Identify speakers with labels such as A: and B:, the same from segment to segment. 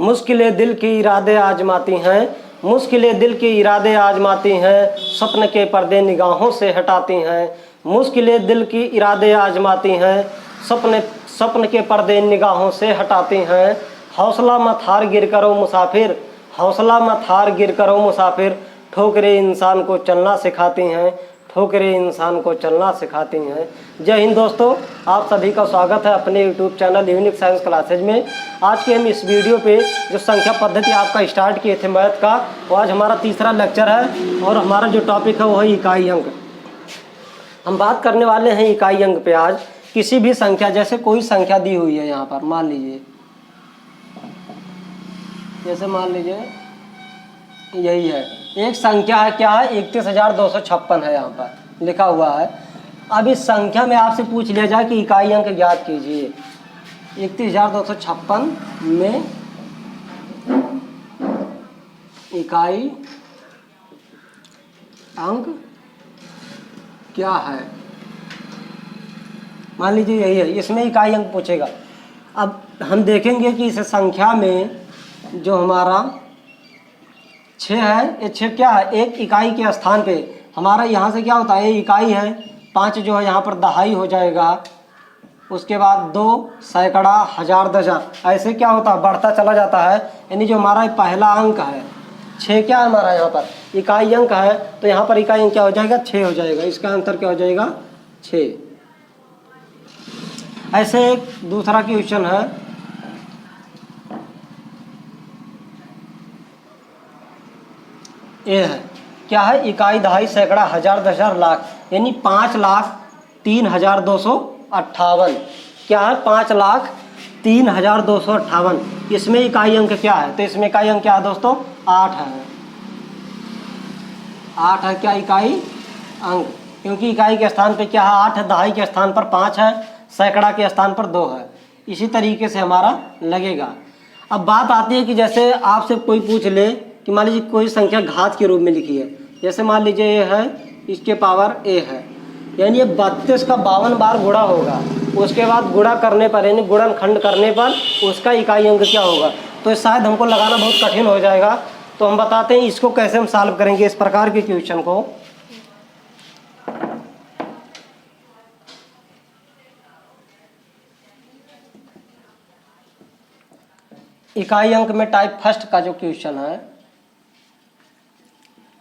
A: मुश्किलें दिल के इरादे आजमाती हैं, मुश्किलें दिल के इरादे आजमाती हैं, सपन के पर्दे निगाहों से हटाती हैं। मुश्किलें दिल की इरादे आजमाती हैं, सपन के पर्दे निगाहों से हटाती हैं। हौसला मत हार गिर करो मुसाफिर, हौसला मत हार गिर करो मुसाफिर, ठोकरें इंसान को चलना सिखाती हैं, ठोकरें इंसान को चलना सिखाती हैं। जय हिंद दोस्तों, आप सभी का स्वागत है अपने YouTube channel unique science classes में। आज के हम इस वीडियो पे जो संख्या पद्धति आपका स्टार्ट किए थे मैथ का, वो आज हमारा तीसरा लेक्चर है और हमारा जो टॉपिक है वो है इकाई अंक। हम बात करने वाले हैं इकाई अंक पे। आज किसी भी संख्या, जैसे कोई संख्या दी हुई है यहाँ पर, मान लीजिए जैसे मान लीजिए यही है एक संख्या है, क्या है 31,256 है यहाँ पर लिखा हुआ है। अब इस संख्या में आपसे पूछ लिया जाए कि इकाई अंक ज्ञात कीजिए। 31,256 में इकाई अंक क्या है, मान लीजिए यही है, इसमें इकाई अंक पूछेगा। अब हम देखेंगे कि इस संख्या में जो हमारा 6 है, ये 6 क्या है, एक इकाई के स्थान पे हमारा यहाँ से क्या होता है, ये इकाई है, 5 जो है यहाँ पर दहाई हो जाएगा, उसके बाद 2 सैकड़ा, हजार, दशा, ऐसे क्या होता है बढ़ता चला जाता है। यानी जो हमारा पहला अंक है 6, क्या है हमारा यहाँ पर इकाई अंक है, तो यहाँ पर इकाई अंक क्या हो जाएगा 6 हो जाएगा। इसका आंसर क्या हो जाएगा 6। ऐसे एक दूसरा क्वेश्चन है, ये है क्या है, इकाई, दहाई, सैकड़ा, हजार, दशा, लाख, यानी 5,03,258। क्या है 5,03,258। इसमें इकाई अंक क्या है, तो इसमें इकाई अंक क्या है दोस्तों 8 है। 8 है क्या इकाई अंक, क्योंकि इकाई के स्थान पे क्या है 8 है, दहाई के स्थान पर 5 है, सैकड़ा के स्थान पर 2 है। इसी तरीके से हमारा लगेगा। अब बात आती है कि जैसे आपसे कोई पूछ ले कि मान लीजिए कोई संख्या घात के रूप में लिखी है, जैसे मान लीजिए ये है, इसके पावर a है, यानी ये 32 का 52 बार गुणा होगा, उसके बाद गुणा करने पर यानी गुणनखंड करने पर उसका इकाई अंक क्या होगा। तो शायद हमको लगाना बहुत कठिन हो जाएगा, तो हम बताते हैं इसको कैसे हम सॉल्व करेंगे इस प्रकार के क्वेश्चन को। इकाई अंक में टाइप फर्स्ट का जो क्वेश्चन है,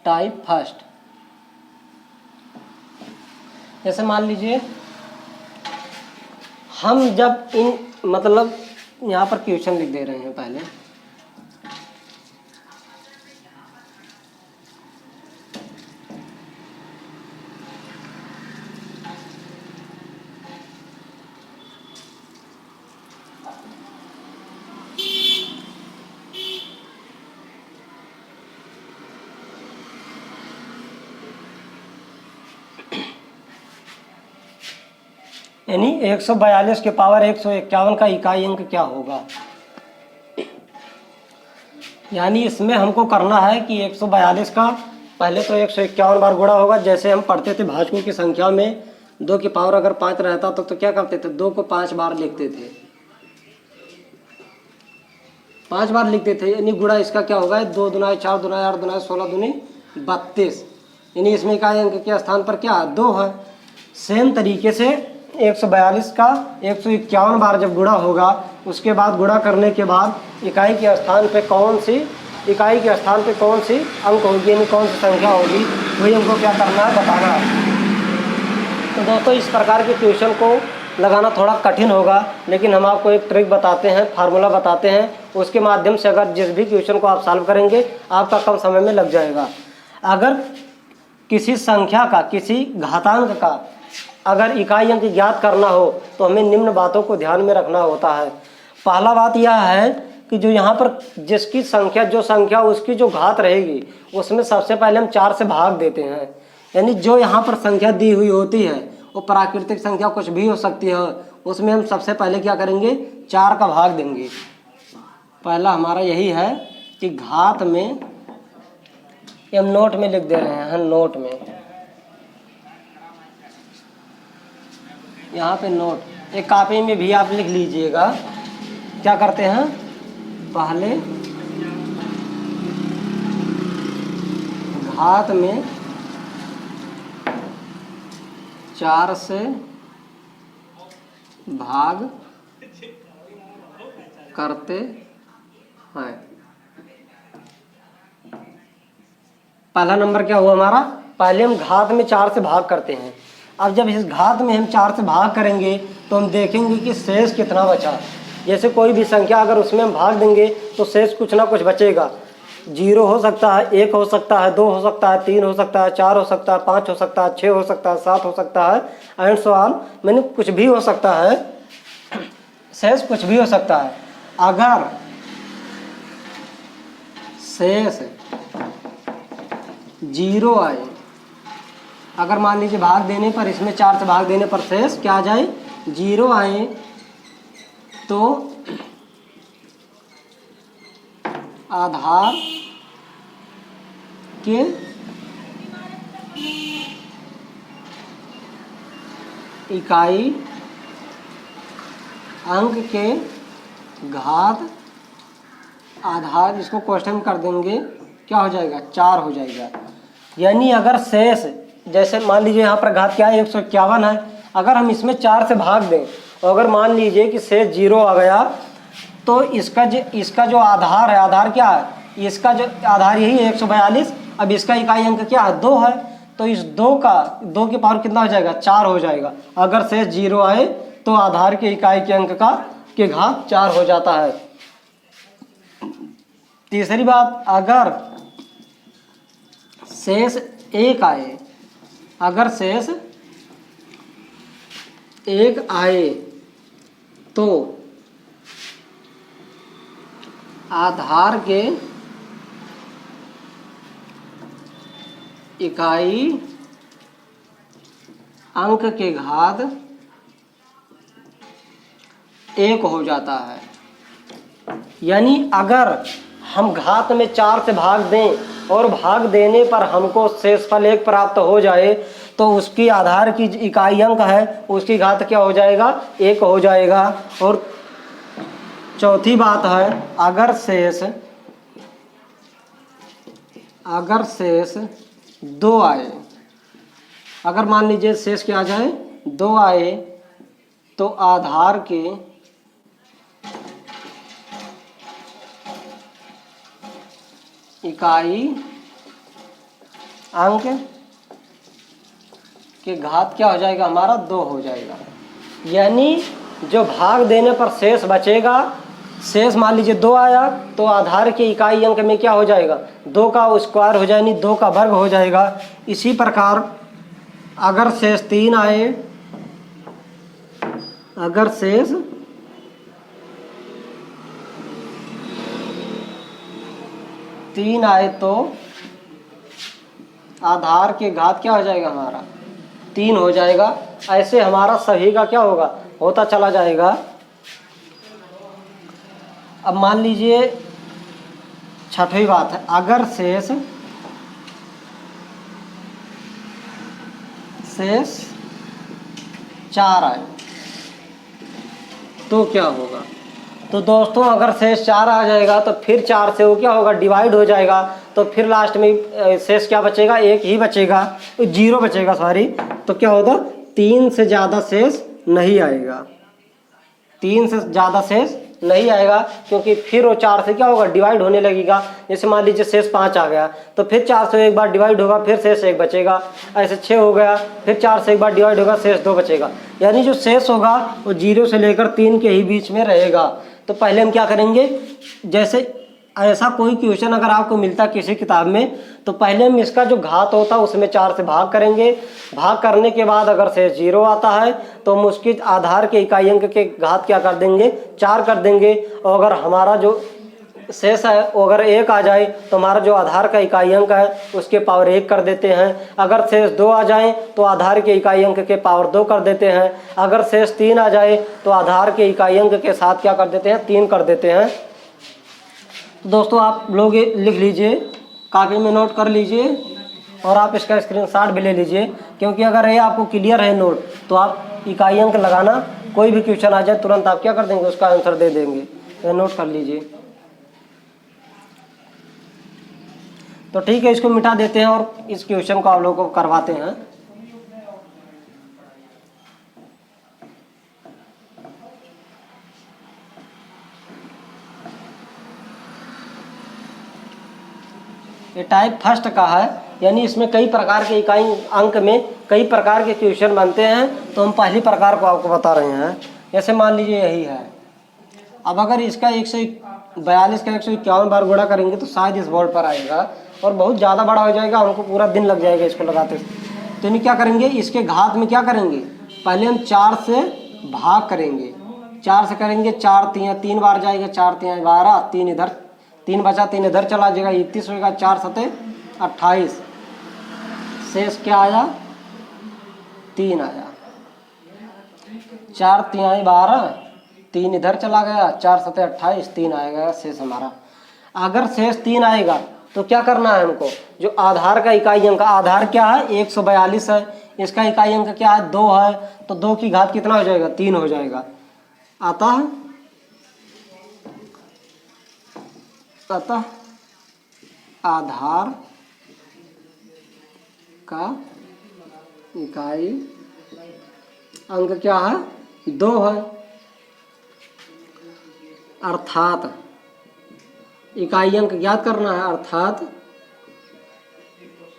A: टाइप फर्स्ट, जैसे मान लीजिए हम जब इन मतलब यहाँ पर क्वेश्चन लिख दे रहे हैं पहले, यानी 142 के पावर 151 का इकाई अंक क्या होगा। यानी इसमें हमको करना है कि 142 का पहले तो 151 बार गुणा होगा। जैसे हम पढ़ते थे भाजकों की संख्या में 2 की पावर अगर 5 रहता तो क्या करते थे, 2 को 5 बार लिखते थे, 5 बार लिखते थे। यानी गुणा इसका क्या होगा, 2 दुना 4 दुना 8 दुना 16 दुनी 32, यानी इसमें इकाई अंक के स्थान पर क्या 2 है। सेम तरीके से 142 का 151 बार जब गुणा होगा, उसके बाद गुणा करने के बाद इकाई के स्थान पे कौन सी अंक होगी, यानी कौन सी संख्या होगी, वही हमको क्या करना है, बताना है। तो दोस्तों इस प्रकार के क्वेश्चन को लगाना थोड़ा कठिन होगा, लेकिन हम आपको एक ट्रिक बताते हैं, फार्मूला बताते हैं, उसके माध्यम से अगर जिस भी क्वेश्चन को आप सॉल्व करेंगे आपका कम समय में लग जाएगा। अगर किसी संख्या का, किसी घातांक का अगर इकाई अंक ज्ञात करना हो तो हमें निम्न बातों को ध्यान में रखना होता है। पहला बात यह है कि जो यहाँ पर जिसकी संख्या, जो संख्या उसकी जो घात रहेगी, उसमें सबसे पहले हम 4 से भाग देते हैं। यानी जो यहाँ पर संख्या दी हुई होती है वो प्राकृतिक संख्या कुछ भी हो सकती है, उसमें हम सबसे पहले क्या करेंगे 4 का भाग देंगे। पहला हमारा यही है कि घात में, हम नोट में लिख दे रहे हैं, नोट में, यहाँ पे नोट, एक कॉपी में भी आप लिख लीजिएगा। क्या करते हैं पहले घात में 4 से भाग करते हैं। पहला नंबर क्या हुआ हमारा, पहले हम घात में 4 से भाग करते हैं। अब जब इस घात में हम 4 से भाग करेंगे तो हम देखेंगे कि शेष कितना बचा। जैसे कोई भी संख्या अगर उसमें हम भाग देंगे तो शेष कुछ ना कुछ बचेगा। 0 हो सकता है, 1 हो सकता है, 2 हो सकता है, 3 हो सकता है, 4 हो सकता है, 5 हो सकता है, 6 हो सकता है, 7 हो सकता है, एंड सो ऑन, मैंने कुछ भी हो सकता है, शेष कुछ भी हो सकता है। अगर शेष 0 आए, अगर मान लीजिए भाग देने पर, इसमें 4 से भाग देने पर शेष क्या आ जाए, 0 आए, तो आधार के इकाई अंक के घात आधार, इसको क्वेश्चन कर देंगे, क्या हो जाएगा, 4 हो जाएगा। यानी अगर शेष, जैसे मान लीजिए यहाँ पर घात क्या है, 151 है, अगर हम इसमें 4 से भाग दें और अगर मान लीजिए कि शेष 0 आ गया, तो इसका जो आधार है, आधार क्या है, इसका जो आधार यही है 142, अब इसका इकाई अंक क्या है, 2 है, तो इस 2 की पावर कितना हो जाएगा, 4 हो जाएगा। अगर शेष 0 आए तो आधार के इकाई के अंक के घात 4 हो जाता है। तीसरी बात, अगर शेष 1 आए, अगर शेष 1 आए तो आधार के इकाई अंक के घात 1 हो जाता है। यानी अगर हम घात में 4 से भाग दें और भाग देने पर हमको शेषफल 1 प्राप्त हो जाए तो उसकी आधार की इकाई अंक है, उसकी घात क्या हो जाएगा, 1 हो जाएगा। और चौथी बात है, अगर शेष 2 आए, अगर मान लीजिए शेष क्या आ जाए, 2 आए, तो आधार के इकाई अंक के घात क्या हो जाएगा हमारा, 2 हो जाएगा। यानी जो भाग देने पर शेष बचेगा, शेष मान लीजिए 2 आया तो आधार के इकाई अंक में क्या हो जाएगा, 2 का स्क्वायर हो जाए, यानी 2 का वर्ग हो जाएगा। इसी प्रकार अगर शेष 3 आए, अगर शेष 3 आए तो आधार के घात क्या हो जाएगा हमारा, 3 हो जाएगा। ऐसे हमारा सभी का क्या होगा, होता चला जाएगा। अब मान लीजिए छठवीं बात है, अगर शेष 4 आए तो क्या होगा। तो दोस्तों अगर शेष 4 आ जाएगा तो फिर 4 से वो क्या होगा, डिवाइड हो जाएगा, तो फिर लास्ट में शेष क्या बचेगा, 1 ही बचेगा, 0 बचेगा, सॉरी। तो क्या होगा, 3 से ज़्यादा शेष नहीं आएगा, 3 से ज़्यादा शेष नहीं आएगा, क्योंकि फिर वो 4 से क्या होगा, डिवाइड होने लगेगा। जैसे मान लीजिए शेष 5 आ गया तो फिर 4 से एक बार डिवाइड होगा, फिर शेष 1 बचेगा। ऐसे 6 हो गया, फिर 4 से एक बार डिवाइड होगा, शेष 2 बचेगा। यानी जो शेष होगा वो 0 से लेकर 3 के ही बीच में रहेगा। तो पहले हम क्या करेंगे, जैसे ऐसा कोई क्वेश्चन अगर आपको मिलता किसी किताब में, तो पहले हम इसका जो घात होता है उसमें 4 से भाग करेंगे। भाग करने के बाद अगर शेष 0 आता है तो हम उसकी आधार के इकाई अंक के घात क्या कर देंगे, 4 कर देंगे। और अगर हमारा जो शेष है वो अगर 1 आ जाए तो हमारा जो आधार का इकाई अंक है उसके पावर 1 कर देते हैं। अगर शेष 2 आ जाए तो आधार के इकाई अंक के पावर 2 कर देते हैं। अगर शेष 3 आ जाए तो आधार के इकाई अंक के साथ क्या कर देते हैं, 3 कर देते हैं। तो दोस्तों आप लोग ये लिख लीजिए, कापी में नोट कर लीजिए और आप इसका स्क्रीनशॉट भी ले लीजिए, क्योंकि अगर ये आपको क्लियर है नोट तो आप इकाई अंक लगाना, कोई भी क्वेश्चन आ जाए तुरंत आप क्या कर देंगे, उसका आंसर दे देंगे। ये नोट कर लीजिए। तो ठीक है, इसको मिटा देते हैं और इस क्वेश्चन को आप लोगों को करवाते हैं। ये टाइप फर्स्ट का है, यानी इसमें कई प्रकार के इकाई अंक में कई प्रकार के क्वेश्चन बनते हैं, तो हम पहली प्रकार को आपको बता रहे हैं। जैसे मान लीजिए यही है, अब अगर इसका 142 का 151 बार गुणा करेंगे तो शायद इस बोर्ड पर आएगा और बहुत ज़्यादा बड़ा हो जाएगा, हमको पूरा दिन लग जाएगा इसको लगाते। तो यानी क्या करेंगे, इसके घात में क्या करेंगे, पहले हम 4 से भाग करेंगे। 4 से करेंगे, 4 3 बार जाएगा, 4 3 12, 3 इधर, 3 बचा, 3 इधर चला जाएगा, 31 होगा, 4 7 28, शेष क्या आया, 3 आया। 4 3 12, 3 इधर चला गया, 4 7 28, 3 आएगा शेष हमारा। अगर शेष 3 आएगा तो क्या करना है हमको, जो आधार का इकाई अंक, आधार क्या है 142 है, इसका इकाई अंक क्या है 2 है, तो 2 की घात कितना हो जाएगा, 3 हो जाएगा। अतः आधार का इकाई अंक क्या है, 2 है, अर्थात इकाई अंक ज्ञात करना है, अर्थात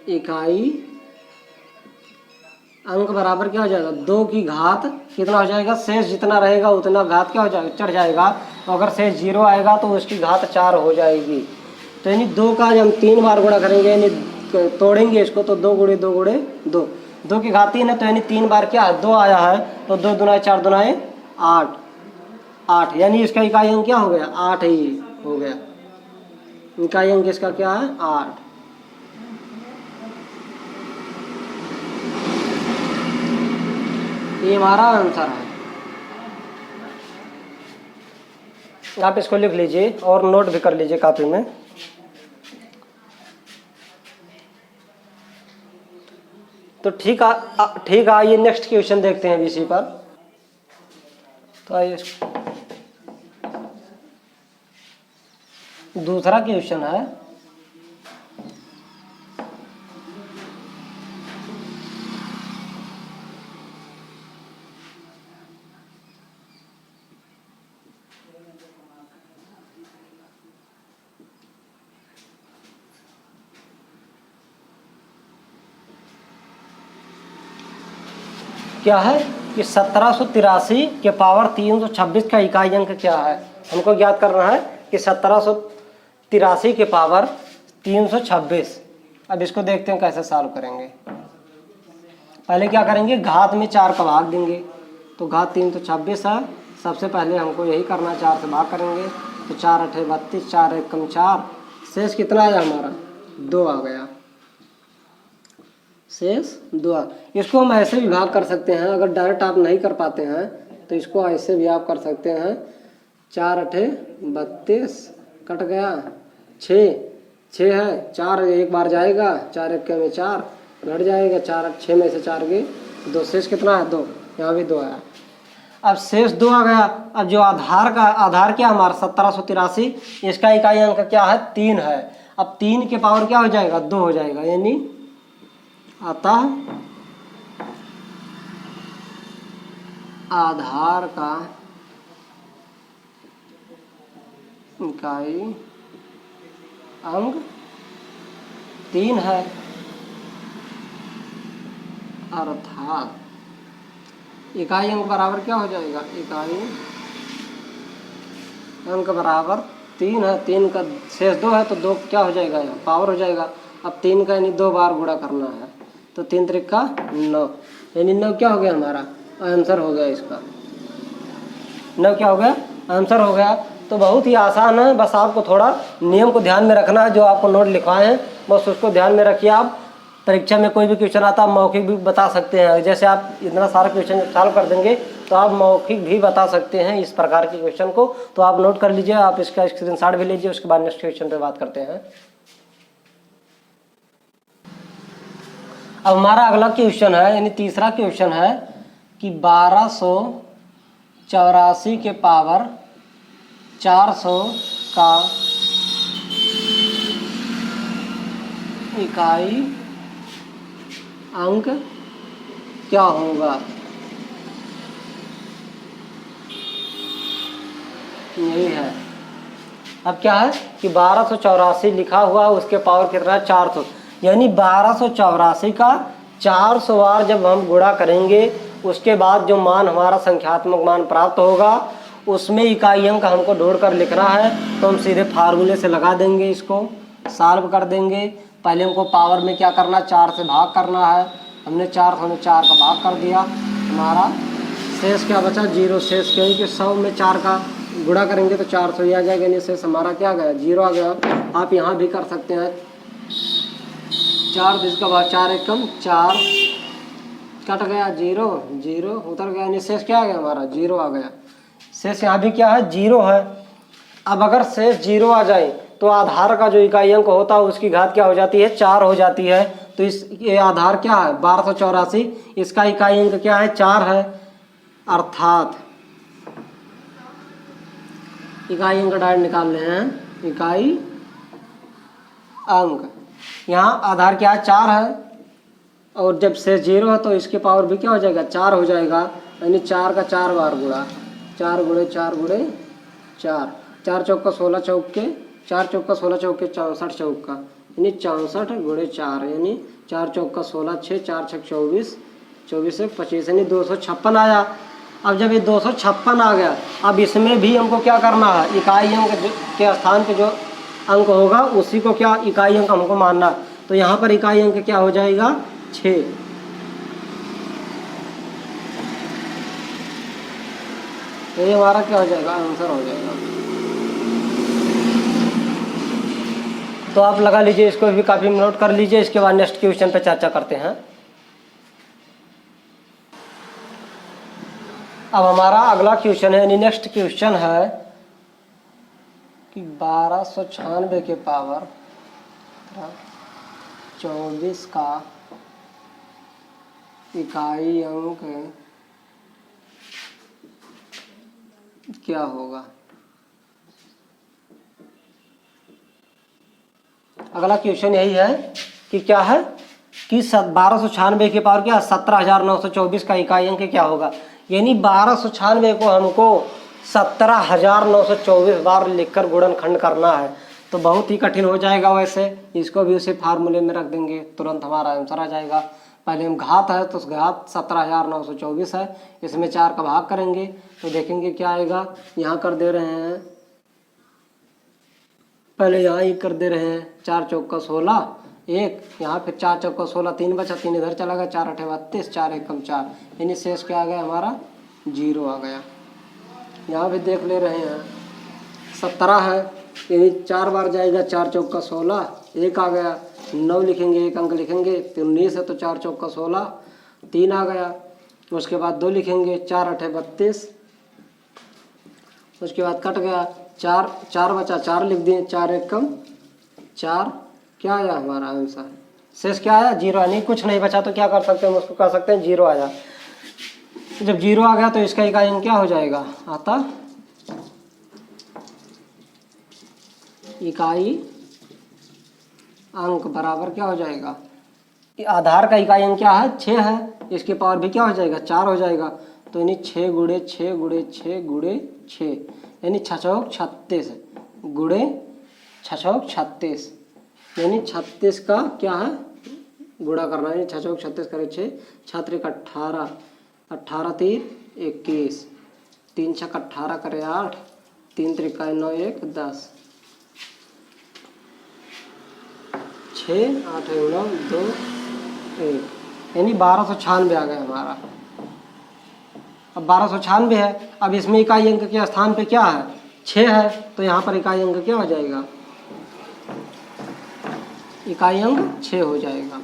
A: इकाई अंक बराबर क्या हो जाएगा, 2 की घात कितना हो जाएगा, शेष जितना रहेगा उतना घात क्या हो जाएगा, चढ़ जाएगा। तो अगर शेष 0 आएगा तो उसकी घात 4 हो जाएगी। तो यानी 2 का जब हम 3 बार गुणा करेंगे, यानी तोड़ेंगे इसको, तो 2 गुणे 2 गुणे 2, 2 की घात 3 है, तो यानी 3 बार क्या है 2 आया है, तो 2 दूना 4 दूना 8, 8, यानी इसका इकाई अंक क्या हो गया, 8 ही हो गया। इकाई अंक इसका क्या है, 8। ये हमारा आंसर है। आप इसको लिख लीजिए और नोट भी कर लीजिए कॉपी में। तो ठीक है, आइए नेक्स्ट क्वेश्चन देखते हैं इसी पर। तो आइए दूसरा क्वेश्चन है, क्या है कि 1783 के पावर 326 का इकाई अंक क्या है। हमको ज्ञात करना है कि 1783 के पावर 326। अब इसको देखते हैं कैसे सॉल्व करेंगे। पहले क्या करेंगे, घात में 4 का भाग देंगे, तो घात 326 है, सबसे पहले हमको यही करना, 4 से भाग करेंगे, तो 4 8 32, 4 1 4, शेष कितना आया हमारा, 2 आ गया, शेष 2। इसको हम ऐसे भी भाग कर सकते हैं, अगर डायरेक्ट आप नहीं कर पाते हैं तो इसको ऐसे भी आप कर सकते हैं, 4 8 32, कट गया, 6 है, 4 एक बार जाएगा, 4 1 में 4 घट जाएगा, 4 8 6 में से 4 गए 2, शेष कितना है 2, यहाँ भी 2 आया। अब शेष 2 आ गया। अब जो आधार क्या हमारा 1783, इसका इकाई अंक क्या है 3 है। अब 3 के पावर क्या हो जाएगा, 2 हो जाएगा, यानी अतः आधार का इकाई अंक 3 है, अर्थात इकाई अंक बराबर क्या हो जाएगा, इकाई अंक बराबर 3 है, 3 का शेष 2 है, तो 2 क्या हो जाएगा, यहाँ पावर हो जाएगा। अब 3 का यानी 2 बार गुणा करना है, तो 3 त्रिका 9, यानी 9 क्या हो गया हमारा आंसर हो गया, इसका 9 क्या हो गया आंसर हो गया। तो बहुत ही आसान है, बस आपको थोड़ा नियम को ध्यान में रखना है। जो आपको नोट लिखवाए हैं बस उसको ध्यान में रखिए। आप परीक्षा में कोई भी क्वेश्चन आता है मौखिक भी बता सकते हैं। जैसे आप इतना सारा क्वेश्चन सॉल्व कर देंगे तो आप मौखिक भी बता सकते हैं इस प्रकार के क्वेश्चन को। तो आप नोट कर लीजिए, आप इसका स्क्रीनशॉट भी लीजिए। उसके बाद नेक्स्ट क्वेश्चन पे बात करते हैं। अब हमारा अगला क्वेश्चन है, यानी तीसरा क्वेश्चन है कि 1284 के पावर 400 का इकाई अंक क्या होगा, यही है। अब क्या है कि 1284 लिखा हुआ है, उसके पावर कितना है 400, यानी 1284 का 400 बार जब हम गुणा करेंगे उसके बाद जो मान हमारा संख्यात्मक मान प्राप्त होगा उसमें इकाई अंक हमको ढूंढ कर लिखना है। तो हम सीधे फार्मूले से लगा देंगे, इसको सॉल्व कर देंगे। पहले हमको पावर में क्या करना, 4 से भाग करना है। हमने 400 में 4 का भाग कर दिया, हमारा शेष क्या बचा, 0 शेष, क्योंकि 100 में 4 का गुणा करेंगे तो 400 ही आ जाएगा, यानी शेष हमारा क्या गया, 0 आ गया। आप यहाँ भी कर सकते हैं, 4 10 का भाग 4 एकम 4 कट गया, 0 0 उतर गया, यानी शेष क्या आ गया हमारा, 0 आ गया। शेष यहाँ भी क्या है, 0 है। अब अगर शेष 0 आ जाए तो आधार का जो इकाई अंक होता है उसकी घात क्या हो जाती है, 4 हो जाती है। तो इस ये आधार क्या है 1284, इसका इकाई अंक क्या है, 4 है। अर्थात इकाई अंक डायरेक्ट निकाल रहे हैं, इकाई अंक यहाँ आधार क्या है, 4 है, और जब शेष 0 है तो इसके पावर भी क्या हो जाएगा, 4 हो जाएगा, यानी 4 का 4 बार गुणा, 4 गुणे 4 गुणे 4, 4 चौका 16 चौके, 4 चौका 16 चौके 64 चौका, यानी 64 गुणे 4, यानी 4 चौका 16 6 4 6 24 24 से 25, यानी 256 आया। अब जब ये 256 आ गया, अब इसमें भी हमको क्या करना है, इकाई अंक के स्थान पे जो अंक होगा उसी को क्या इकाई अंक हमको मानना। तो यहाँ पर इकाई अंक क्या हो जाएगा, 6। तो ये हमारा क्या हो जाएगा, आंसर हो जाएगा। तो आप लगा लीजिए, इसको भी काफ़ी नोट कर लीजिए। इसके बाद नेक्स्ट क्वेश्चन पे चर्चा करते हैं। अब हमारा अगला क्वेश्चन है, यानी नेक्स्ट क्वेश्चन है कि 1296 के पावर 24 का इकाई अंक क्या होगा। अगला क्वेश्चन यही है कि क्या है कि 1296 के पावर क्या 17,924 का इकाई अंक क्या होगा, यानी 1296 को हमको 17,924 बार लिखकर गुणनखंड करना है। तो बहुत ही कठिन हो जाएगा, वैसे इसको भी उसी फार्मूले में रख देंगे, तुरंत हमारा आंसर आ जाएगा। पहले हम घात है तो घात 17,924 है, इसमें 4 का भाग करेंगे तो देखेंगे क्या आएगा। यहाँ कर दे रहे हैं, पहले यहाँ ही कर दे रहे हैं, 4 चौका 16 1, यहाँ फिर 4 चौका 16 3 बचा, 3 इधर चला गया, 4 8 32 4 एकम 4, यानी शेष क्या आ गया हमारा, 0 आ गया। यहाँ भी देख ले रहे हैं 17 है, यानी 4 बार जाएगा, 4 चौका 16 1 आ गया, 9 लिखेंगे, 1 अंक लिखेंगे, 19 है तो 4 चौका 16 3 आ गया। उसके बाद 2 लिखेंगे, 4 8 32, उसके बाद कट गया, 4 बचा, 4 लिख दिए, 4 एकम 4, क्या आया हमारा आंसर, शेष क्या आया, 0। नहीं कुछ नहीं बचा तो क्या कर सकते हैं, हम उसको कह सकते हैं 0 आया। जब 0 आ गया तो इसका इकाई अंक क्या हो जाएगा, आता इकाई अंक बराबर क्या हो जाएगा, आधार का इकाई अंक क्या है, 6 है, इसके पावर भी क्या हो जाएगा, 4 हो जाएगा। तो यानी 6 गुणे 6 गुणे 6 गुणे 6, यानी 6 36 गुणे 6 36, यानी 36 का क्या है गुणा करना है, 6 36 करे 6, 6 3 18 18 3 21, 3 6 18 करे 8, 3 3 9 1 10, 6 8 9 2 1, यानी 1296 आ गया हमारा। अब 1296 है, अब इसमें इकाई अंक के स्थान पे क्या है, 6 है, तो यहाँ पर इकाई अंक क्या हो जाएगा, इकाई अंक 6 हो जाएगा।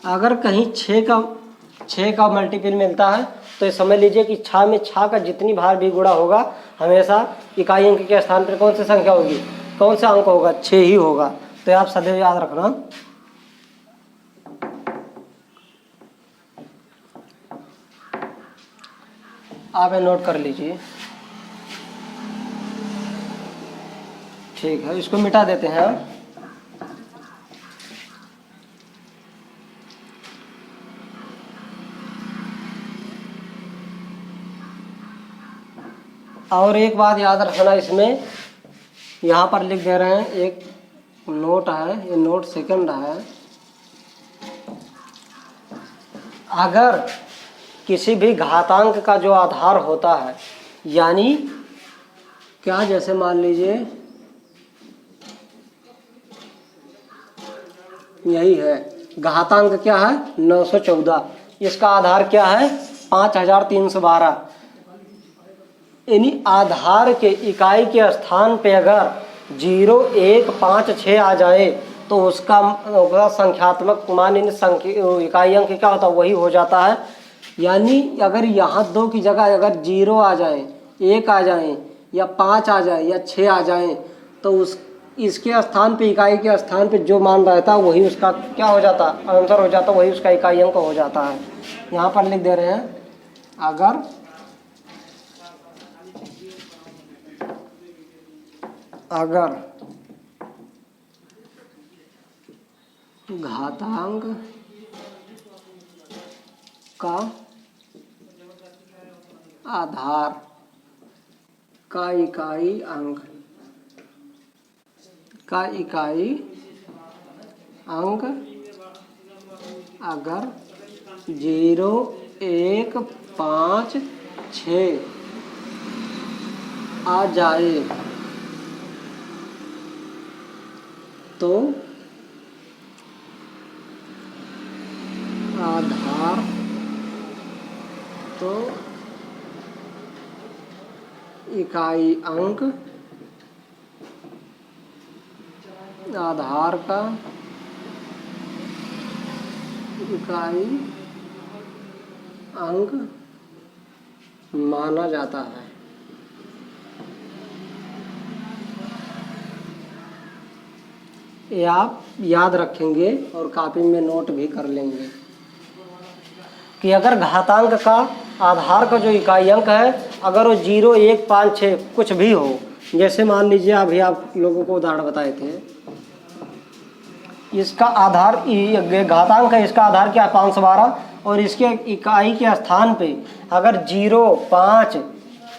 A: अगर कहीं 6 का मल्टीपल मिलता है तो ये समझ लीजिए कि 6 में 6 का जितनी बार भी गुणा होगा हमेशा इकाई अंक के स्थान पर कौन सी संख्या होगी, कौन सा अंक होगा, 6 ही होगा। तो आप सदैव याद रखना। आप नोट कर लीजिए, ठीक है, इसको मिटा देते हैं। और एक बात याद रखना, इसमें यहाँ पर लिख दे रहे हैं, एक नोट है, ये नोट सेकंड है। अगर किसी भी घातांक का जो आधार होता है, यानी क्या, जैसे मान लीजिए यही है घातांक क्या है 914, इसका आधार क्या है 5312, यानी आधार के इकाई के स्थान पे अगर 0, 1, 5, 6 आ जाए तो उसका संख्यात्मक मान इकाई अंक क्या होता है, वही हो जाता है। यानी अगर यहाँ 2 की जगह अगर 0 आ जाए, 1 आ जाए, या 5 आ जाए, या 6 आ जाए, तो इसके स्थान पे, इकाई के स्थान पे जो मान रहता है वही उसका क्या हो जाता, आंसर हो जाता, वही उसका इकाई अंक हो जाता है। यहाँ पर लिख दे रहे हैं, अगर घातांक का आधार का इकाई अंक अगर 0, 1, 5, 6 आ जाए तो आधार इकाई अंक, आधार का इकाई अंक माना जाता है। ये आप याद रखेंगे और कॉपी में नोट भी कर लेंगे कि अगर घातांक का आधार का जो इकाई अंक है, अगर वो 0, 1, 5, 6 कुछ भी हो, जैसे मान लीजिए अभी आप लोगों को उदाहरण बताए थे, इसका आधार घातांक है, इसका आधार क्या है 512, और इसके इकाई के स्थान पे अगर 0, 5,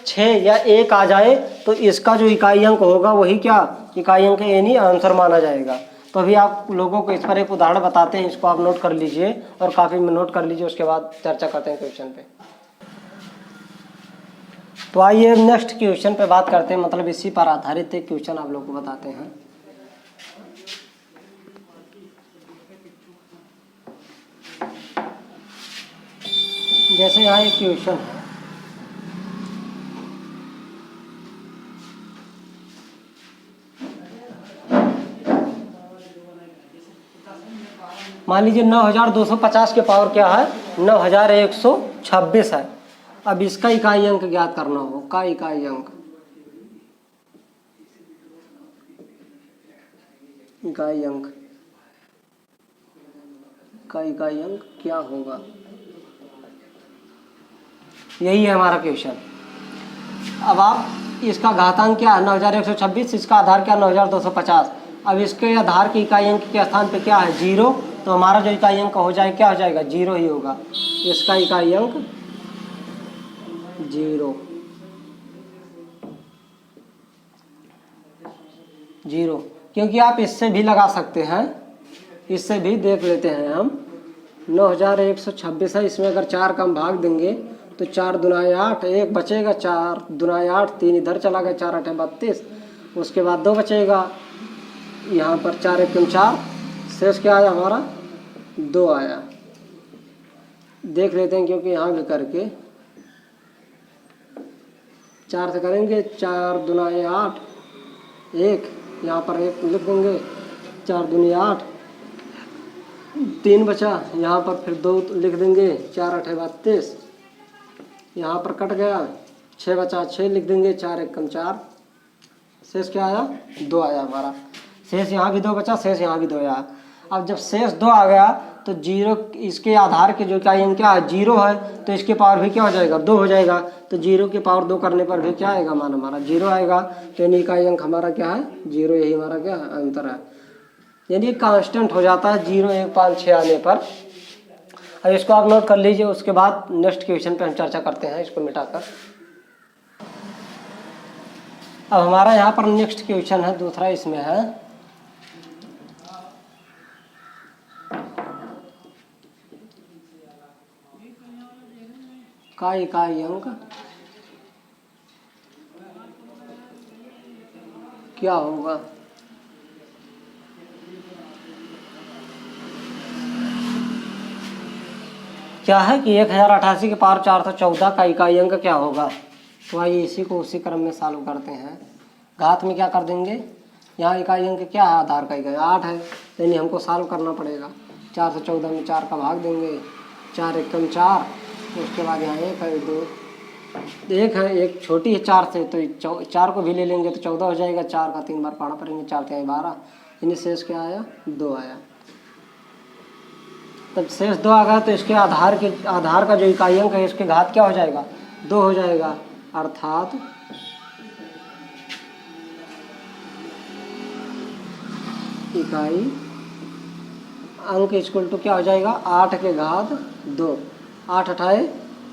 A: 6 या 1 आ जाए तो इसका जो इकाई अंक होगा वही क्या इकाई अंक यानी आंसर माना जाएगा। तो अभी आप लोगों को इस पर एक उदाहरण बताते हैं, इसको आप नोट कर लीजिए और काफ़ी में नोट कर लीजिए, उसके बाद चर्चा करते हैं क्वेश्चन पे। तो आइए नेक्स्ट क्वेश्चन पे बात करते हैं, मतलब इसी पर आधारित एक क्वेश्चन आप लोगों को बताते हैं। जैसे यहाँ एक क्वेश्चन है, मान लीजिए 9250 के पावर क्या है 9126 है। अब इसका इकाई अंक ज्ञात करना हो, का इकाई अंक क्या होगा, यही है हमारा क्वेश्चन। अब आप इसका घातांक क्या है 9126, इसका आधार क्या 9250। अब इसके आधार के इकाई अंक के स्थान पे क्या है 0, तो हमारा जो इकाई अंक हो जाए क्या हो जाएगा 0 ही होगा। इसका इकाई अंक 0, क्योंकि आप इससे भी लगा सकते हैं, इससे भी देख लेते हैं हम। 9126 है, इसमें अगर 4 का हम भाग देंगे तो 4 दूनाए 8, 1 बचेगा, 4 दूनाए 8, 3 इधर चला गया, 4 8 32, उसके बाद 2 बचेगा, यहाँ पर 4 1 4, शेष क्या आया हमारा 2 आया। देख लेते हैं, क्योंकि यहाँ भी करके 4 से करेंगे, 4 दूनाए 8, 1 यहाँ पर 1 लिख देंगे, 4 दूनी 8, 3 बचा, यहाँ पर फिर 2 लिख देंगे, 4 8 32, यहाँ पर कट गया, 6 बचा, 6 लिख देंगे, 4 1 4, शेष क्या आया 2 आया हमारा। शेष यहाँ भी 2 बचा, शेष यहाँ भी 2 आया। अब जब शेष 2 आ गया तो 0, इसके आधार के जो इकाई अंक क्या है 0 है, तो इसके पावर भी क्या हो जाएगा 2 हो जाएगा। तो 0 के पावर 2 करने पर भी क्या आएगा मान हमारा 0 आएगा। तो यानी इकाई अंक हमारा क्या है 0, यही हमारा क्या है अंतर है, यानी कांस्टेंट हो जाता है 0 1 5 6 आने पर। अब इसको आप नोट कर लीजिए, उसके बाद नेक्स्ट क्वेश्चन पे हम चर्चा करते हैं इसको मिटाकर। अब हमारा यहाँ पर नेक्स्ट क्वेश्चन है, दूसरा इसमें है का इकाई अंक क्या होगा। क्या है कि 1088 के पावर 414 का इकाई अंक क्या होगा। तो आइए इसी को उसी क्रम में सॉल्व करते हैं। घात में क्या कर देंगे, यहाँ इकाई अंक क्या है, आधार का इकाई 8 है, यानी हमको सॉल्व करना पड़ेगा। 4 से 14 में 4 का भाग देंगे, 4 एकम 4, उसके बाद यहाँ 1 है, 2 1 है, एक छोटी है 4 से, तो 4 को भी ले लेंगे तो 14 हो जाएगा। 4 का 3 बार पढ़ना पड़ेंगे, 4 के 12, यानी शेष क्या आया, 2 आया। तब शेष 2 आ गया तो इसके आधार का जो इकाई अंक है इसके घात क्या हो जाएगा, 2 हो जाएगा। अर्थात इकाई अंक इक्वल टू क्या हो जाएगा, 8 के घात 2। 8 अठाए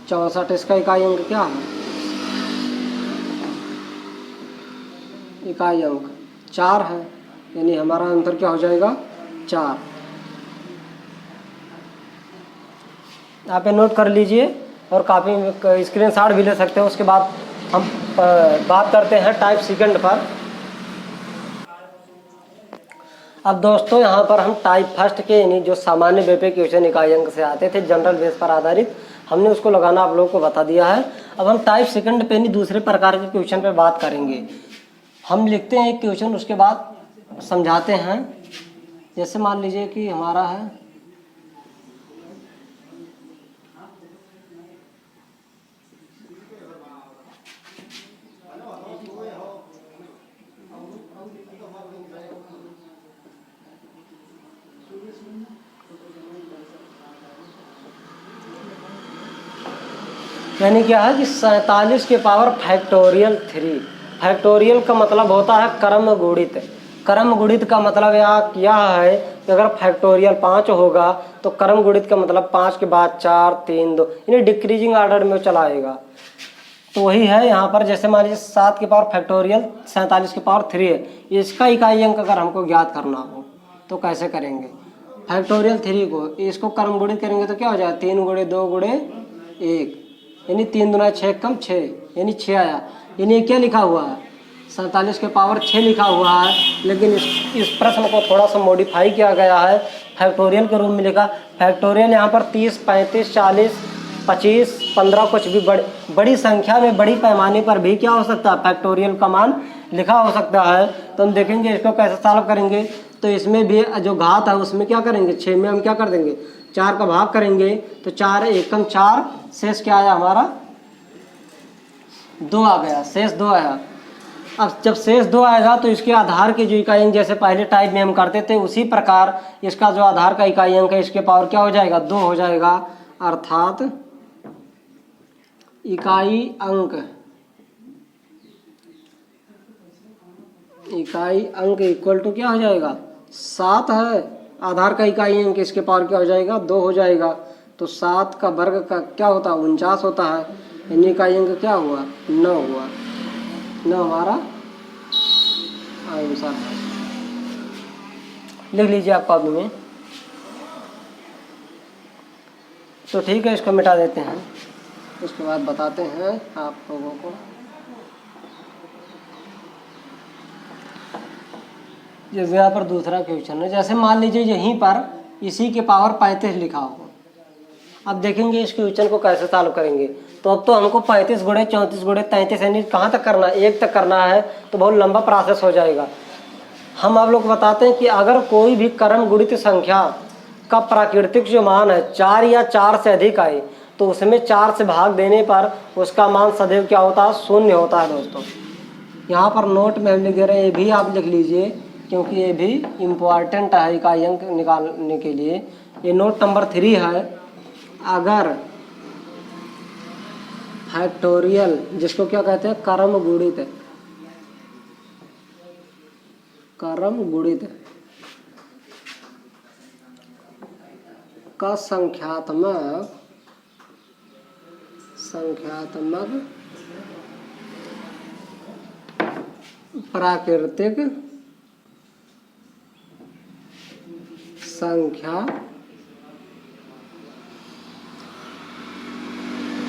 A: 64, इसका इकाई अंक क्या है, इकाई अंक 4 है, यानी हमारा आंसर क्या हो जाएगा, 4। यहाँ पे नोट कर लीजिए और काफ़ी स्क्रीनशॉट भी ले सकते हैं। उसके बाद हम बात करते हैं टाइप सेकंड पर। अब दोस्तों यहाँ पर हम टाइप फर्स्ट के यानी जो सामान्य बेपे क्वेश्चन इकाई अंक से आते थे जनरल बेस पर आधारित, हमने उसको लगाना आप लोगों को बता दिया है। अब हम टाइप सेकंड पे नहीं दूसरे प्रकार के क्वेश्चन पे बात करेंगे। हम लिखते हैं एक क्वेश्चन, उसके बाद समझाते हैं। जैसे मान लीजिए कि हमारा है यानी क्या है कि 47 के पावर फैक्टोरियल 3। फैक्टोरियल का मतलब होता है क्रम गुणित। क्रम गुणित का मतलब यह है कि अगर फैक्टोरियल 5 होगा तो क्रम गुणित का मतलब 5 के बाद 4 3 2 यानी डिक्रीजिंग ऑर्डर में चला आएगा। तो वही है यहाँ पर। जैसे मान लीजिए 7 के पावर फैक्टोरियल 47 के पावर 3 है, इसका इकाई अंक अगर हमको ज्ञात करना हो तो कैसे करेंगे। फैक्टोरियल 3 को इसको क्रम गुणित करेंगे तो क्या हो जाएगा, 3 गुणे 2 गुणे 1, यानी 3 दूना 6 कम 6, यानी 6 आया। यानी क्या लिखा हुआ है, 47 के पावर 6 लिखा हुआ है, लेकिन इस प्रश्न को थोड़ा सा मॉडिफाई किया गया है, फैक्टोरियल के रूप में लिखा। फैक्टोरियल यहाँ पर 30 35 40 25 15 कुछ भी बड़ी संख्या में बड़ी पैमाने पर भी क्या हो सकता है, फैक्टोरियल का मान लिखा हो सकता है। तो हम देखेंगे इसको कैसे सॉल्व करेंगे। तो इसमें भी जो घात है उसमें क्या करेंगे, 6 में हम क्या कर देंगे, 4 का भाग करेंगे तो 4 एकम 4, शेष क्या आया हमारा, 2 आ गया, शेष 2 आया। अब जब शेष 2 आएगा तो इसके आधार की जो इकाई अंक जैसे पहले टाइप में हम करते थे उसी प्रकार इसका जो आधार का इकाई अंक है इसके पावर क्या हो जाएगा, 2 हो जाएगा। अर्थात इकाई अंक इक्वल टू क्या हो जाएगा, 7 है। आधार का इकाई अंक इसके पावर क्या हो जाएगा, 2 हो जाएगा। तो 7 का वर्ग का क्या होता है, 49 होता है, यानी इकाई अंक क्या हुआ, 9 हुआ। 9 हमारा आंसर है। लिख लीजिए आप कॉपी में। तो ठीक है, इसको मिटा देते हैं, उसके बाद बताते हैं आप लोगों को। जैसे यहाँ पर दूसरा क्वेश्चन है, जैसे मान लीजिए यहीं पर इसी के पावर 35 लिखा हो। अब देखेंगे इस क्वेश्चन को कैसे सॉल्व करेंगे। तो अब तो हमको 35 गुणे 34 गुणे 33 यानी कहाँ तक करना है, 1 तक करना है, तो बहुत लंबा प्रोसेस हो जाएगा। हम आप लोग को बताते हैं कि अगर कोई भी क्रम गुणित संख्या का प्राकृतिक जो मान है 4 या 4 से अधिक आए तो उसमें 4 से भाग देने पर उसका मान सदैव क्या होता है, 0 होता है। दोस्तों यहाँ पर नोट में हम लिख दे रहे हैं, ये भी आप लिख लीजिए क्योंकि ये भी इम्पॉर्टेंट है इकाई अंक निकालने के लिए। ये नोट नंबर 3 है। अगर फैक्टोरियल जिसको क्या कहते हैं, क्रम गुणित का संख्यात्मक प्राकृतिक संख्या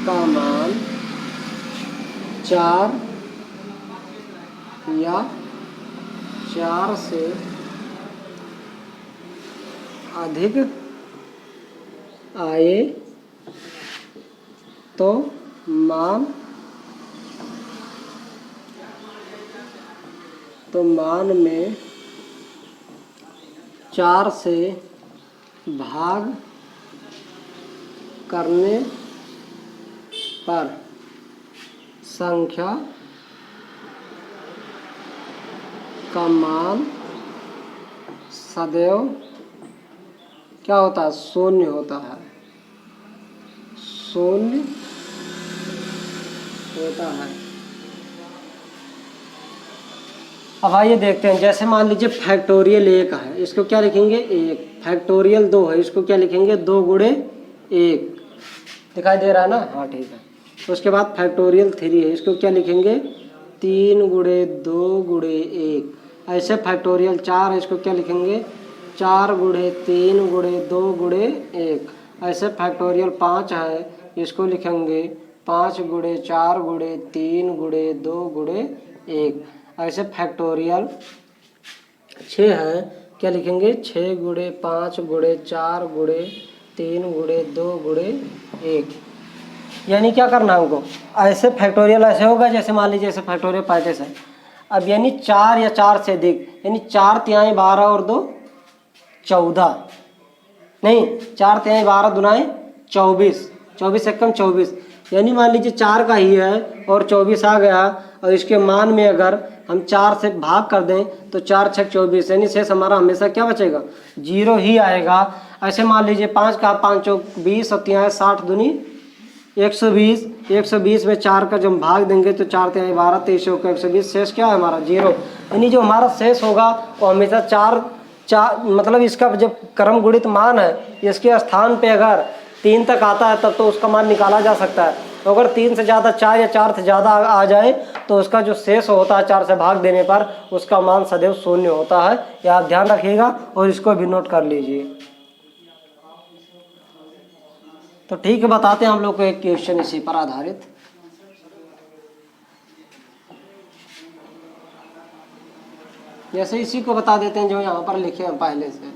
A: का मान 4 या 4 से अधिक आए तो मान में 4 से भाग करने पर संख्या का मान सदैव क्या होता है? शून्य होता है, शून्य होता है। अब आइए देखते हैं, जैसे मान लीजिए फैक्टोरियल 1 है, इसको क्या लिखेंगे? 1। फैक्टोरियल 2 है, इसको क्या लिखेंगे? 2 गुणे 1। दिखाई दे रहा है ना? हाँ ठीक है। उसके बाद फैक्टोरियल 3 है, इसको क्या लिखेंगे? 3 गुणे 2 गुणे 1। ऐसे फैक्टोरियल 4 है, इसको क्या लिखेंगे? 4 गुणे 3 गुणे 2 गुणे 1। ऐसे फैक्टोरियल 5 है, इसको लिखेंगे 5 गुणे 4 गुणे 3 गुणे 2 गुणे 1। ऐसे फैक्टोरियल 6 है, क्या लिखेंगे? 6 गुणे 5 गुणे 4 गुणे 3 गुणे 2 गुणे 1। यानी क्या करना है हमको? ऐसे फैक्टोरियल ऐसे होगा, जैसे मान लीजिए ऐसे फैक्टोरियल 35 है। अब यानी 4 या 4 से अधिक, यानी 4 तिहाई 12 और 2 14, नहीं 4 तिहाई 12 दुनाए 24, 24 एकम 24। यानी मान लीजिए 4 का ही है और 24 आ गया, और इसके मान में अगर हम 4 से भाग कर दें तो 4 6 24, यानी शेष हमारा हमेशा क्या बचेगा? 0 ही आएगा। ऐसे मान लीजिए 5 का 5 चौक 20 और 3 60 दूनी 120, 120 में 4 का जब हम भाग देंगे तो 4 तिहाई 12 23 का 120, शेष क्या है हमारा? 0। यानी जो हमारा शेष होगा वो हमेशा 4 मतलब इसका जब क्रम गुणित मान है, इसके स्थान पे अगर 3 तक आता है तब तो उसका मान निकाला जा सकता है। तो अगर 3 से ज़्यादा 4 या 4 से ज़्यादा आ जाए तो उसका जो शेष होता है 4 से भाग देने पर उसका मान सदैव शून्य होता है। यह आप ध्यान रखिएगा और इसको भी नोट कर लीजिए। तो ठीक है, बताते हैं हम लोग को एक क्वेश्चन इसी पर आधारित। जैसे इसी को बता देते हैं जो यहाँ पर लिखे हैं पहले से।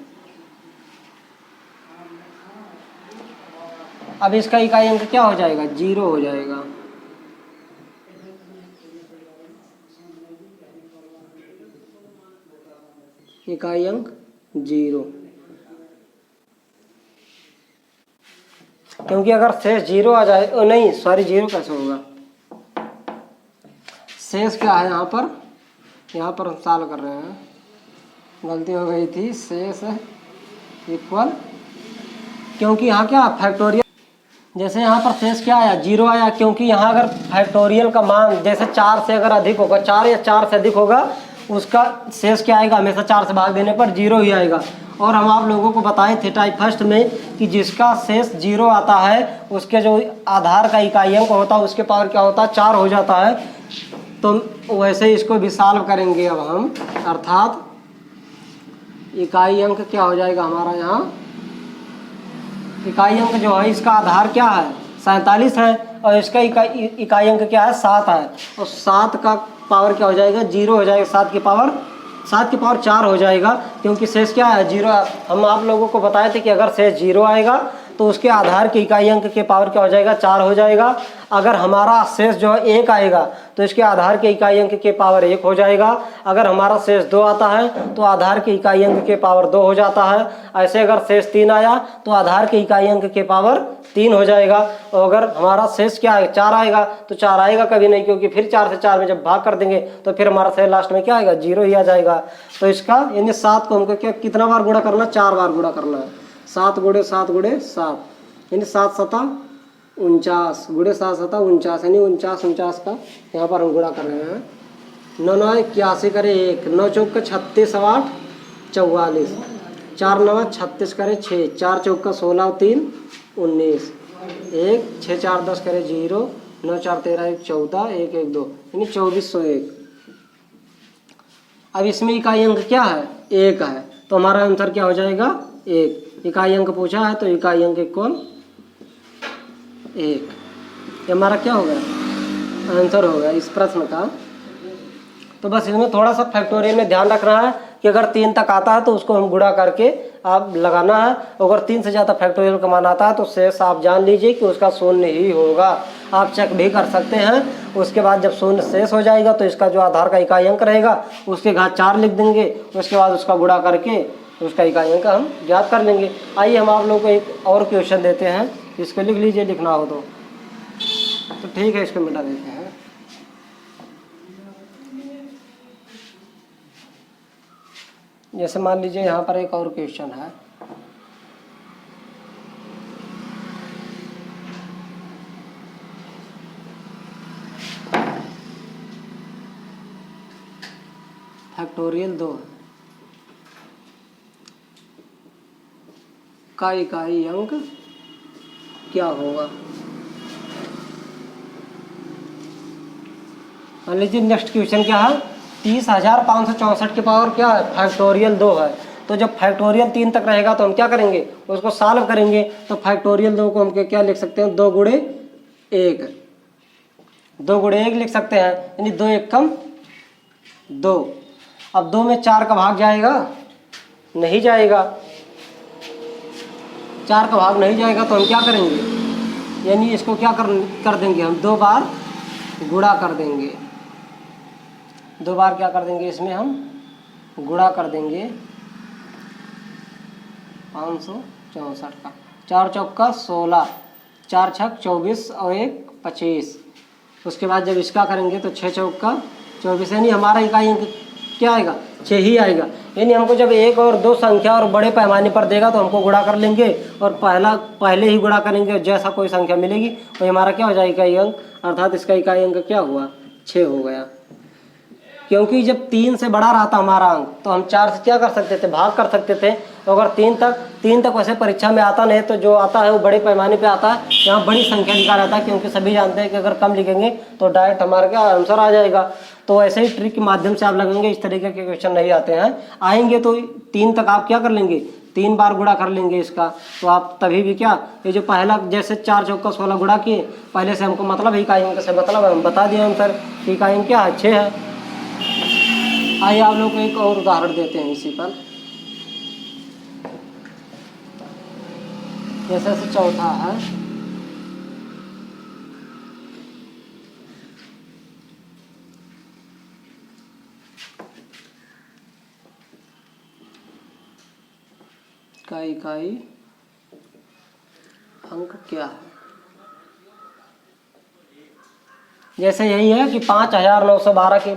A: अब इसका इकाई अंक क्या हो जाएगा? 0 हो जाएगा। इकाई अंक 0, क्योंकि अगर शेष 0 आ जाए, नहीं सॉरी 0 कैसे होगा? शेष क्या है यहाँ पर? यहाँ पर हम सॉल्व कर रहे हैं, गलती हो गई थी। शेष इक्वल, क्योंकि यहाँ क्या फैक्टोरियल, जैसे यहाँ पर शेष क्या आया? 0 आया, क्योंकि यहाँ अगर फैक्टोरियल का मान जैसे 4 से अगर अधिक होगा, 4 या 4 से अधिक होगा, उसका शेष क्या आएगा? हमेशा 4 से भाग देने पर 0 ही आएगा। और हम आप लोगों को बताए थे टाइप फर्स्ट में कि जिसका शेष 0 आता है उसके जो आधार का इकाई अंक होता है उसके पावर क्या होता है? 4 हो जाता है। तो वैसे इसको भी सॉल्व करेंगे अब हम, अर्थात इकाई अंक क्या हो जाएगा हमारा? यहाँ इकाई अंक जो है इसका आधार क्या है? 47 है, और इसका इकाई अंक क्या है? 7 है। और 7 का पावर क्या हो जाएगा? 0 हो जाएगा। 7 की पावर 4 हो जाएगा, क्योंकि शेष क्या है? 0। हम आप लोगों को बताए थे कि अगर शेष 0 आएगा तो उसके आधार के इकाई अंक के पावर क्या हो जाएगा? 4 हो जाएगा। अगर हमारा शेष जो है 1 आएगा तो इसके आधार के इकाई अंक के पावर 1 हो जाएगा। अगर हमारा शेष 2 आता है तो आधार के इकाई अंक के पावर 2 हो जाता है। ऐसे अगर शेष 3 आया तो आधार के इकाई अंक के पावर 3 हो जाएगा। और अगर हमारा शेष क्या है? 4 आएगा तो 4 आएगा कभी नहीं, क्योंकि फिर 4 से 4 में जब भाग कर देंगे तो फिर हमारा शेष लास्ट में क्या आएगा? 0 ही आ जाएगा। तो इसका यानी 7 को हमको क्या कितना बार गुणा करना? 4 बार गुणा करना है। 7 गुणे 7 गुणे 7, यानी 7 सता 49 गुणे 7 सता 49, यानी 49 का यहाँ पर हम गुणा कर रहे हैं। 9 9 81 करे 1, 9 चौक का 36 8 44, 4 9 36 करे 6, 4 चौक का 16 और 3 19, 1 6 4 10 करे 0, 9 4 13 1 14, 1 1 2, यानी 2401। अब इसमें इकाई अंक क्या है, 1 है, तो हमारा आंसर क्या हो जाएगा 1। इकाई अंक पूछा है तो इकाई अंक इक्वल 1। ये हमारा क्या हो गया, आंसर हो गया इस प्रश्न का। तो बस इसमें थोड़ा सा फैक्टोरियल में ध्यान रखना है कि अगर 3 तक आता है तो उसको हम गुणा करके आप लगाना है। अगर 3 से ज़्यादा फैक्टोरियल का मान आता है तो शेष आप जान लीजिए कि उसका शून्य ही होगा। आप चेक भी कर सकते हैं। उसके बाद जब शून्य शेष हो जाएगा तो इसका जो आधार का इकाई अंक रहेगा उसके घात 4 लिख देंगे। उसके बाद उसका गुणा करके उसका इकाई अंक हम ज्ञात कर लेंगे। आइए हम आप लोगों को एक और क्वेश्चन देते हैं, इसको लिख लीजिए, लिखना हो तो ठीक है, इसको मिटा देते हैं। जैसे मान लीजिए यहाँ पर एक और क्वेश्चन है, फैक्टोरियल 2 का इकाई अंक क्या होगा। मान लीजिए नेक्स्ट क्वेश्चन क्या है, 30,564 की पावर क्या है, फैक्टोरियल 2 है। तो जब फैक्टोरियल 3 तक रहेगा तो हम क्या करेंगे, उसको सॉल्व करेंगे। तो फैक्टोरियल 2 को हम क्या लिख सकते हैं, 2 गुणे 1, 2 गुणे 1 लिख सकते हैं, यानी 2 एकम 2। अब 2 में 4 का भाग जाएगा, नहीं जाएगा, 4 का भाग नहीं जाएगा तो हम क्या करेंगे, यानी इसको क्या कर देंगे, हम 2 बार गुणा कर देंगे। 2 बार क्या कर देंगे, इसमें हम गुणा कर देंगे 564 का। 4 चौका 16, 4 छक 24 और 1 25। उसके बाद जब इसका करेंगे तो 6 चौका 24, यानी हमारा इकाई अंक क्या आएगा, 6 ही आएगा। यानी हमको जब 1 और 2 संख्या और बड़े पैमाने पर देगा तो हमको गुणा कर लेंगे और पहले ही गुणा करेंगे, जैसा कोई संख्या मिलेगी वही हमारा क्या हो जाएगा इकाई अंक, अर्थात इसका इकाई अंक क्या हुआ, 6 हो गया। क्योंकि जब 3 से बड़ा रहा था हमारा अंक तो हम 4 से क्या कर सकते थे, भाग कर सकते थे। तो अगर 3 तक वैसे परीक्षा में आता नहीं, तो जो आता है वो बड़े पैमाने पे आता है, यहाँ बड़ी संख्या लिखा रहता है, क्योंकि सभी जानते हैं कि अगर कम लिखेंगे तो डायरेक्ट हमारा क्या आंसर आ जाएगा। तो ऐसे ही ट्रिक के माध्यम से आप लगेंगे, इस तरीके के क्वेश्चन नहीं आते हैं। आएंगे तो 3 तक आप क्या कर लेंगे, 3 बार गुणा कर लेंगे इसका, तो आप तभी भी क्या, ये जो पहला जैसे 4 चौका 16 गुणा किए, पहले से हमको मतलब इकाई अंक से मतलब हम बता दिए आंसर कि इकाई अंक क्या है, 6 है। आइए आप लोग को एक और उदाहरण देते हैं इसी पर। जैसे चौथा है, का इकाई अंक क्या है। जैसे यही है कि 5,912 की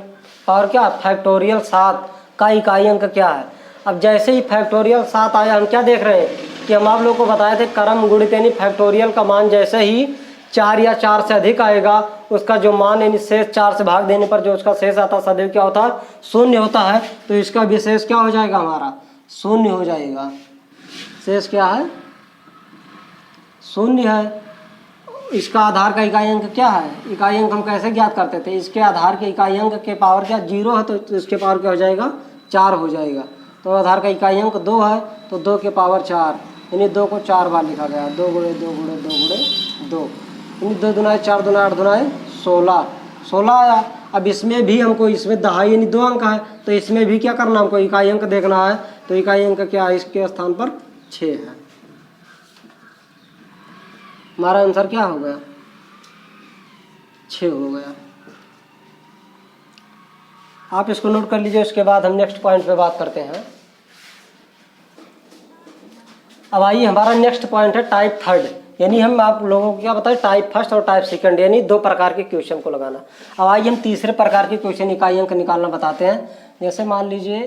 A: पावर क्या, फैक्टोरियल 7 का इकाई अंक क्या है। अब जैसे ही फैक्टोरियल 7 आया, हम क्या देख रहे हैं कि हम आप लोग को बताए थे क्रम गुणित, यानी फैक्टोरियल का मान जैसे ही 4 या 4 से अधिक आएगा, उसका जो मान यानी शेष 4 से भाग देने पर जो उसका शेष आता है सदैव क्या होता है, शून्य होता है। तो इसका विशेष क्या हो जाएगा, हमारा शून्य हो जाएगा। शेष क्या है, शून्य है। इसका आधार का इकाई अंक क्या है, इकाई अंक हम कैसे ज्ञात करते थे, इसके आधार के इकाई अंक के पावर क्या 0 है, तो इसके पावर क्या हो जाएगा, 4 हो जाएगा। तो आधार का इकाई अंक 2 है, तो 2 के पावर 4, यानी 2 को 4 बार लिखा गया, 2 गुणे 2 गुणे 2 गुणे 2, यानी 2 दुनाए 4 दुनाए 8 दुनाए 16, 16 आया। अब इसमें भी हमको, इसमें दहाई यानी 2 अंक है, तो इसमें भी क्या करना, हमको इकाई अंक देखना है। तो इकाई अंक क्या है, इसके स्थान पर 6 है। हमारा आंसर क्या हो गया, 6 हो गया। आप इसको नोट कर लीजिए। उसके बाद हम नेक्स्ट पॉइंट पे बात करते हैं। अब आइए, हमारा नेक्स्ट पॉइंट है टाइप थर्ड, यानी हम आप लोगों को क्या बताएं, टाइप फर्स्ट और टाइप सेकंड, यानी 2 प्रकार के क्वेश्चन को लगाना। अब आइए हम तीसरे प्रकार के क्वेश्चन इकाई अंक निकालना बताते हैं। जैसे मान लीजिए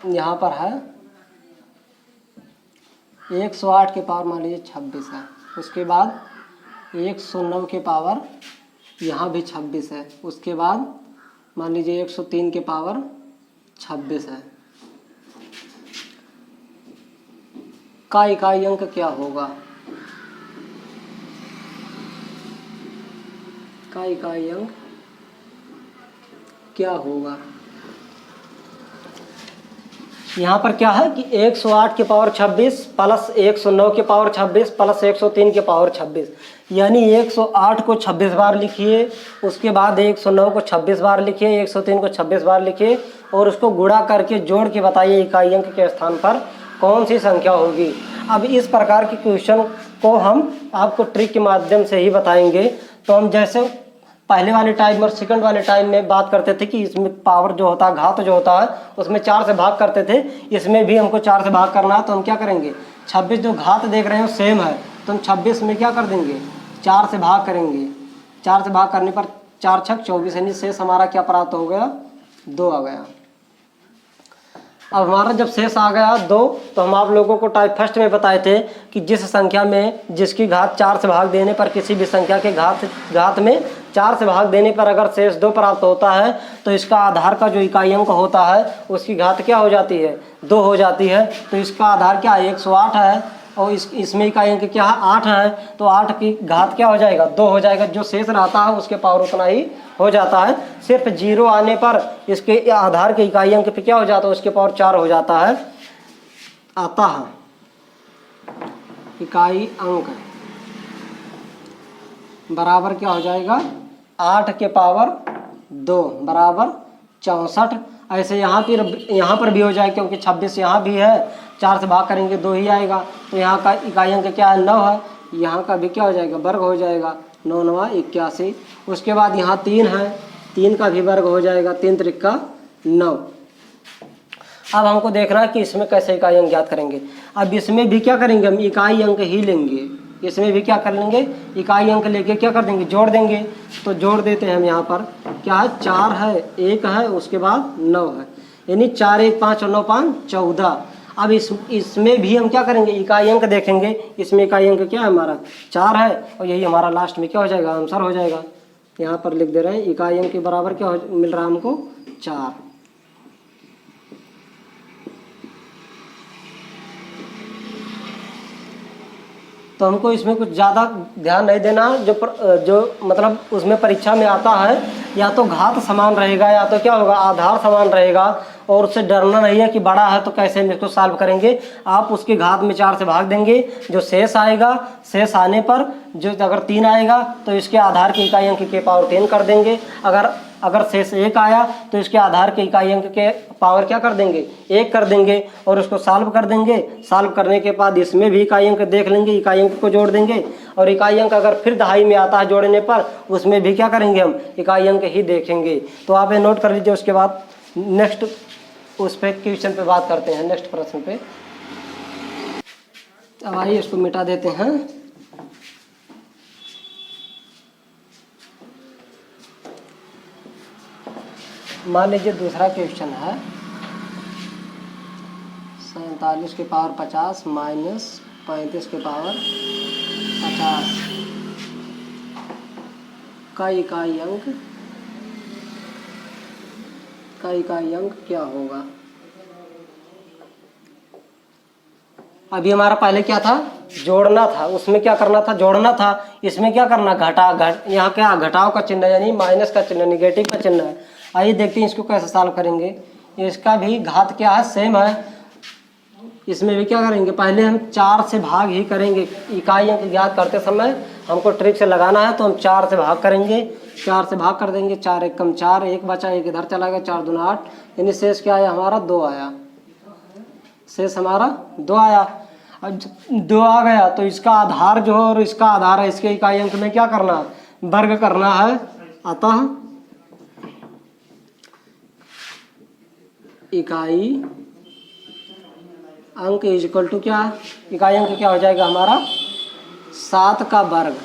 A: यहाँ पर है 108 के पावर मान लीजिए 26 है, उसके बाद 109 के पावर यहाँ भी 26 है, उसके बाद मान लीजिए 103 के पावर 26 है। का इकाई अंक क्या होगा, का इकाई अंक क्या होगा। यहाँ पर क्या है कि 108 की पावर 26 प्लस 109 की पावर 26 प्लस 103 की पावर 26, यानी 108 को 26 बार लिखिए, उसके बाद 109 को 26 बार लिखिए, 103 को 26 बार लिखिए और उसको गुणा करके जोड़ के बताइए इकाई अंक के स्थान पर कौन सी संख्या होगी। अब इस प्रकार के क्वेश्चन को हम आपको ट्रिक के माध्यम से ही बताएंगे। तो हम जैसे पहले वाले टाइम और सेकंड वाले टाइम में बात करते थे कि इसमें पावर जो होता है, घात जो होता है उसमें 4 से भाग करते थे, इसमें भी हमको 4 से भाग करना है। तो हम क्या करेंगे, 26 जो घात देख रहे हो सेम है, तो हम 26 में क्या कर देंगे, 4 से भाग करेंगे। 4 से भाग करने पर 4 छक 24, यानी शेष हमारा क्या प्राप्त हो गया, 2 आ गया। अब हमारा जब शेष आ गया 2, तो हम आप लोगों को टाइप फर्स्ट में बताए थे कि जिस संख्या में जिसकी घात 4 से भाग देने पर, किसी भी संख्या के घात में 4 से भाग देने पर अगर शेष 2 प्राप्त होता है तो इसका आधार का जो इकाई अंक होता है उसकी घात क्या हो जाती है, 2 हो जाती है। तो इसका आधार क्या है, 108 है और इसमें इकाई अंक क्या है, 8 है। तो 8 की घात क्या हो जाएगा, 2 हो जाएगा। जो शेष रहता है उसके पावर उतना ही हो जाता है। सिर्फ 0 आने पर इसके आधार के इकाई अंक पे क्या हो जाता है, उसके पावर 4 हो जाता है। अतः इकाई अंक बराबर क्या हो जाएगा, 8 के पावर 2 बराबर 64। ऐसे यहाँ पर भी हो जाए, क्योंकि 26 यहाँ भी है, 4 से भाग करेंगे 2 ही आएगा। तो यहाँ का इकाई अंक क्या है, 9 है। यहाँ का भी क्या हो जाएगा, वर्ग हो जाएगा, 9 9 81। उसके बाद यहाँ 3 है, 3 का भी वर्ग हो जाएगा, 3 त्रिका 9। अब हमको देखना है कि इसमें कैसे इकाई अंक ज्ञात करेंगे। अब इसमें भी क्या करेंगे, हम इकाई अंक ही लेंगे। इसमें भी क्या कर लेंगे, इकाई अंक लेके क्या कर देंगे, जोड़ देंगे। तो जोड़ देते हैं हम। यहाँ पर क्या है, 4 है, 1 है, उसके बाद 9 है, यानी 4 1 5 और 9 5 14। अब इसमें भी हम क्या करेंगे, इकाई अंक देखेंगे। इसमें इकाई अंक क्या है हमारा, 4 है, और यही हमारा लास्ट में क्या हो जाएगा, आंसर हो जाएगा। यहाँ पर लिख दे रहे हैं इकाई अंक के बराबर क्या मिल रहा है हमको, 4। तो हमको इसमें कुछ ज़्यादा ध्यान नहीं देना। जो मतलब उसमें परीक्षा में आता है, या तो घात समान रहेगा या तो क्या होगा, आधार समान रहेगा। और उससे डरना नहीं है कि बड़ा है तो कैसे हम इसको सॉल्व करेंगे। आप उसके घात में 4 से भाग देंगे, जो शेष आएगा, शेष आने पर जो अगर 3 आएगा तो इसके आधार के इकाई अंक के पावर 10 कर देंगे। अगर शेष 1 आया तो इसके आधार के इकाई अंक के पावर क्या कर देंगे, 1 कर देंगे और उसको सॉल्व कर देंगे। सॉल्व करने के बाद इसमें भी इकाई अंक देख लेंगे, इकाई अंक को जोड़ देंगे। और इकाई अंक अगर फिर दहाई में आता है जोड़ने पर, उसमें भी क्या करेंगे, हम इकाई अंक ही देखेंगे। तो आप ये नोट कर लीजिए। उसके बाद नेक्स्ट उस पे क्वेश्चन पे बात करते हैं, नेक्स्ट प्रश्न पे। अब आइए इसको मिटा देते हैं। मान लीजिए दूसरा क्वेश्चन है, 47 के पावर 50 माइनस 35 के पावर 50 का इकाई अंक क्या होगा। अभी हमारा पहले क्या था, जोड़ना था। उसमें क्या करना था, जोड़ना था। इसमें क्या करना, यहाँ क्या घटाव का चिन्ह है, यानी माइनस का चिन्ह, निगेटिव का चिन्ह है। आइए देखते हैं इसको कैसे सॉल्व करेंगे। इसका भी घात क्या है, सेम है। इसमें भी क्या करेंगे, पहले हम 4 से भाग ही करेंगे। इकाई अंक ज्ञात करते समय हमको ट्रिक से लगाना है, तो हम 4 से भाग करेंगे। 4 से भाग कर देंगे, 4 1 कम 4, 1 बचा, 1 इधर चला गया, 4 दूना 8, यानी शेष क्या आया हमारा, 2 आया। शेष हमारा 2 आया। अब 2 आ गया तो इसका आधार जो है और इसका आधार है, इसके इकाई अंक में क्या करना है, वर्ग करना है। अतः इकाई अंक इज इक्वल टू क्या, इकाई अंक क्या हो जाएगा हमारा, 7 का वर्ग।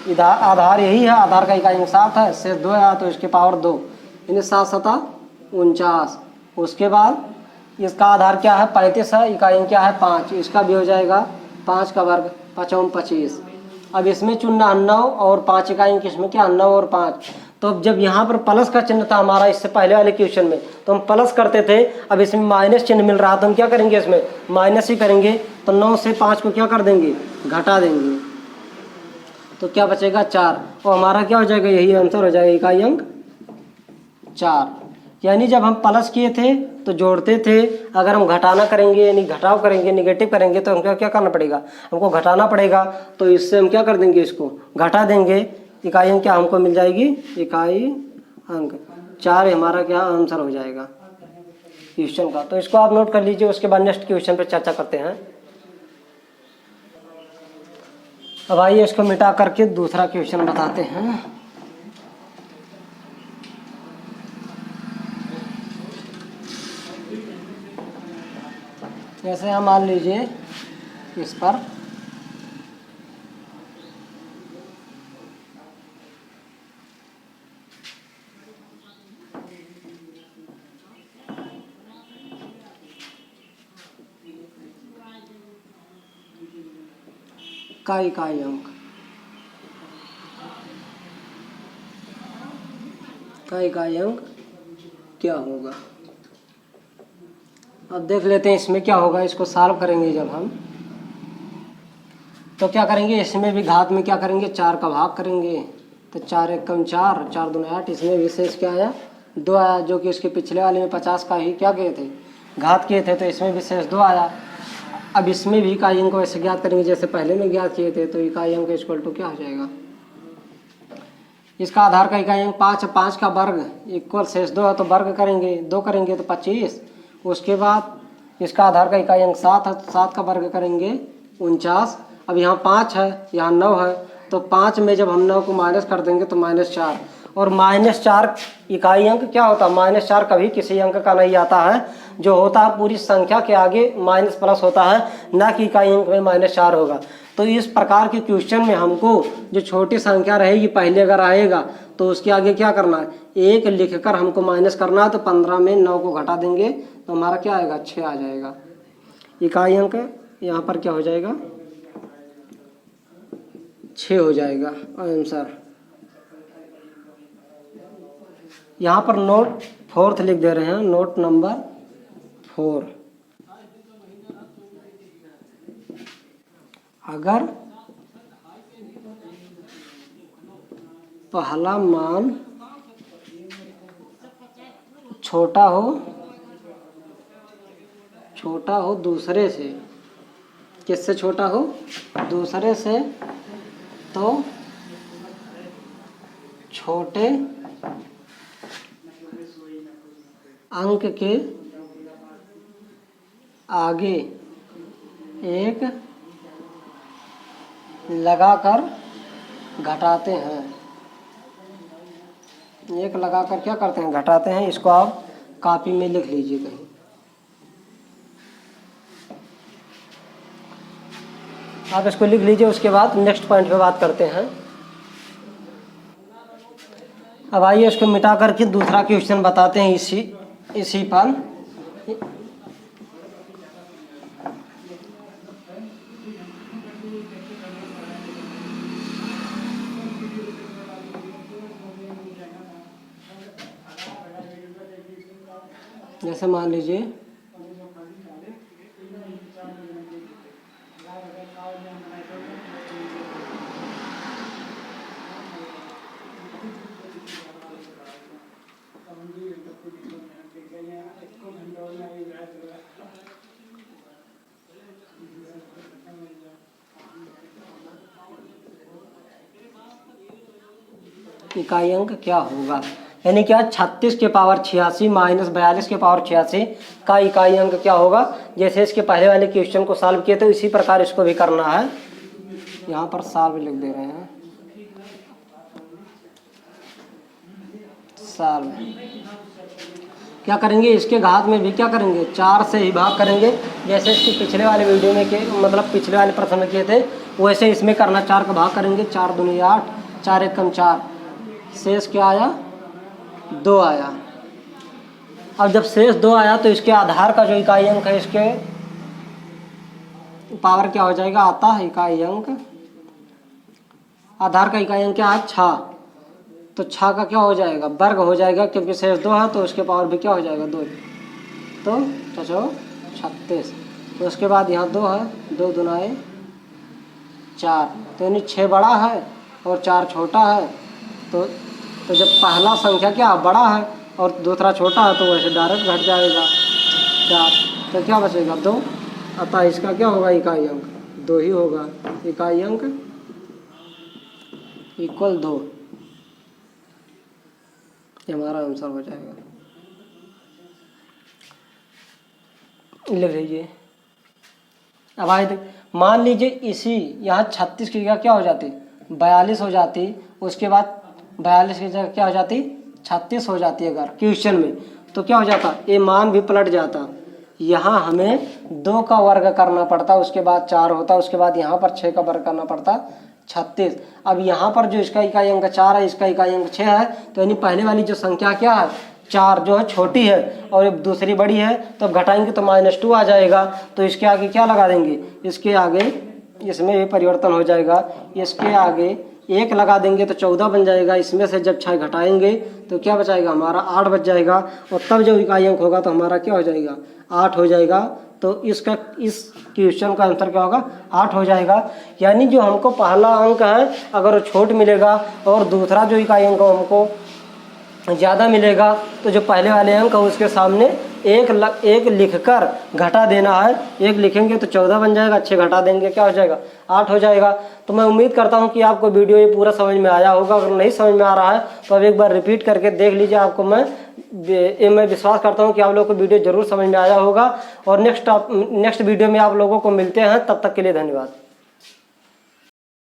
A: इधर आधार यही है, आधार का इकाई अंक 7 है, शेष 2 है तो इसके पावर 2, यानी 7 7 49। उसके बाद इसका आधार क्या है, 35 है, इकाई अंक क्या है 5, इसका भी हो जाएगा 5 का वर्ग, 5 25। अब इसमें चुनना 9 और 5 इकाई अंक, इसमें क्या 9 और 5। तो अब जब यहाँ पर प्लस का चिन्ह था हमारा इससे पहले वाले क्वेश्चन में, तो हम प्लस करते थे। अब इसमें माइनस चिन्ह मिल रहा था, हम क्या करेंगे, इसमें माइनस ही करेंगे। तो 9 से 5 को क्या कर देंगे, घटा देंगे, तो क्या बचेगा 4। और हमारा क्या हो जाएगा, यही आंसर हो जाएगा, इकाई अंक 4। यानी जब हम प्लस किए थे तो जोड़ते थे, अगर हम घटाना करेंगे यानी घटाव करेंगे, निगेटिव करेंगे तो हमको क्या करना पड़ेगा, हमको घटाना पड़ेगा। तो इससे हम क्या कर देंगे, इसको घटा देंगे। इकाई अंक क्या हमको मिल जाएगी, इकाई अंक 4 हमारा क्या आंसर हो जाएगा क्वेश्चन का। तो इसको आप नोट कर लीजिए, उसके बाद नेक्स्ट क्वेश्चन पर चर्चा करते हैं। अब आइए इसको मिटा करके दूसरा क्वेश्चन बताते हैं। जैसे हम मान लीजिए इस पर का इकाई अंक, का इकाई अंक क्या होगा। अब देख लेते हैं इसमें क्या होगा। इसको सॉल्व करेंगे जब हम, तो क्या करेंगे, इसमें भी घात में क्या करेंगे, 4 का भाग करेंगे। तो 4 एकम 4, 4 दूनी 8। इसमें विशेष क्या आया, 2 आया, जो कि इसके पिछले वाले में 50 का ही क्या किए थे, घात किए थे। तो इसमें विशेष 2 आया। अब इसमें भी इकाई अंक को ऐसे ज्ञात करेंगे जैसे पहले में ज्ञात किए थे। तो इकाई अंक इक्वल टू क्या हो जाएगा, इसका आधार का इकाई अंक 5 है, 5 का वर्ग इक्वल शेष 2 है तो वर्ग करेंगे, 2 करेंगे तो 25। उसके बाद इसका आधार का इकाई अंक 7 है, 7 का वर्ग करेंगे 49। अब यहाँ 5 है, यहाँ 9 है, तो 5 में जब हम 9 को माइनस कर देंगे तो -4। और -4 इकाई अंक क्या होता है, -4 कभी किसी अंक का नहीं आता है। जो होता है पूरी संख्या के आगे माइनस प्लस होता है, ना कि इकाई अंक में -4 होगा। तो इस प्रकार के क्वेश्चन में हमको जो छोटी संख्या रहेगी पहले अगर आएगा तो उसके आगे क्या करना है, 1 लिखकर हमको माइनस करना है। तो 15 में 9 को घटा देंगे तो हमारा क्या आएगा, 6 आ जाएगा। इकाई अंक यहाँ पर क्या हो जाएगा, 6 हो जाएगा आंसर। यहाँ पर नोट 4 लिख दे रहे हैं, नोट नंबर 4। अगर पहला मान छोटा हो दूसरे से, किससे छोटा हो, दूसरे से, तो छोटे अंक के आगे 1 लगाकर घटाते हैं। 1 लगाकर क्या करते हैं, घटाते हैं। इसको आप कॉपी में लिख लीजिए कहीं। आप इसको लिख लीजिए, उसके बाद नेक्स्ट पॉइंट पे बात करते हैं। अब आइए इसको मिटा करके दूसरा क्वेश्चन बताते हैं इसी पर। जैसे मान लीजिए इकाई अंक क्या होगा, यानी क्या 36 के पावर 86 माइनस 42 के पावर 86 का इकाई अंक क्या होगा। जैसे इसके पहले वाले क्वेश्चन को सॉल्व किए तो इसी प्रकार इसको भी करना है। यहाँ पर सॉल्व लिख दे रहे हैं, सॉल्व। क्या करेंगे, इसके घात में भी क्या करेंगे, 4 से ही भाग करेंगे। जैसे इसके पिछले वाले वीडियो में के मतलब पिछले वाले प्रश्न में किए थे वैसे इसमें करना। 4 का भाग करेंगे, 4 दूनी 8, 4 एकम 4, शेष क्या आया, 2 आया। अब जब शेष 2 आया तो इसके आधार का जो इकाई अंक है इसके पावर क्या हो जाएगा, आता है इकाई अंक, आधार का इकाई अंक क्या है, 6। तो 6 का क्या हो जाएगा, वर्ग हो जाएगा, क्योंकि शेष 2 है तो उसके पावर भी क्या हो जाएगा, 2। तो 36। तो उसके बाद यहाँ 2 है, 2 दुनाए 4, तो यानी 6 बड़ा है और 4 छोटा है। तो जब पहला संख्या क्या बड़ा है और दूसरा छोटा है तो वैसे डायरेक्ट घट जाएगा 4, तो क्या बचेगा 2। अतः इसका क्या होगा, इकाई अंक 2 ही होगा। इकाई अंक इक्वल 2, ये हमारा आंसर हो जाएगा। लिख लीजिए। अब आए मान लीजिए इसी यहाँ 36 की जगह क्या हो जाती, 42 हो जाती, उसके बाद 42 की जगह क्या हो जाती, 36 हो जाती अगर क्वेश्चन में, तो क्या हो जाता, ये मान भी पलट जाता। यहाँ हमें 2 का वर्ग करना पड़ता, उसके बाद 4 होता, उसके बाद यहाँ पर 6 का वर्ग करना पड़ता 36। अब यहाँ पर जो इसका इकाई अंक 4 है, इसका इकाई अंक 6 है, तो यानी पहले वाली जो संख्या क्या है 4 जो है छोटी है और ये दूसरी बड़ी है, तो अब घटाएंगे तो -2 आ जाएगा। तो इसके आगे क्या लगा देंगे, इसके आगे इसमें भी परिवर्तन हो जाएगा, इसके आगे 1 लगा देंगे तो 14 बन जाएगा। इसमें से जब 6 घटाएंगे तो क्या बचाएगा हमारा 8 बच जाएगा, और तब जो इकाई अंक होगा तो हमारा क्या हो जाएगा 8 हो जाएगा। तो इसका इस क्वेश्चन का आंसर क्या होगा 8 हो जाएगा। यानी जो हमको पहला अंक है अगर वो छोट मिलेगा और दूसरा जो इकाई अंक हमको ज़्यादा मिलेगा, तो जो पहले वाले अंक है उसके सामने एक लिखकर घटा देना है। 1 लिखेंगे तो 14 बन जाएगा, 6 घटा देंगे क्या हो जाएगा 8 हो जाएगा। तो मैं उम्मीद करता हूं कि आपको वीडियो ये पूरा समझ में आया होगा। अगर नहीं समझ में आ रहा है तो अब एक बार रिपीट करके देख लीजिए। आपको मैं विश्वास करता हूं कि आप लोगों को वीडियो ज़रूर समझ में आया होगा। और नेक्स्ट वीडियो में आप लोगों को मिलते हैं, तब तक के लिए धन्यवाद।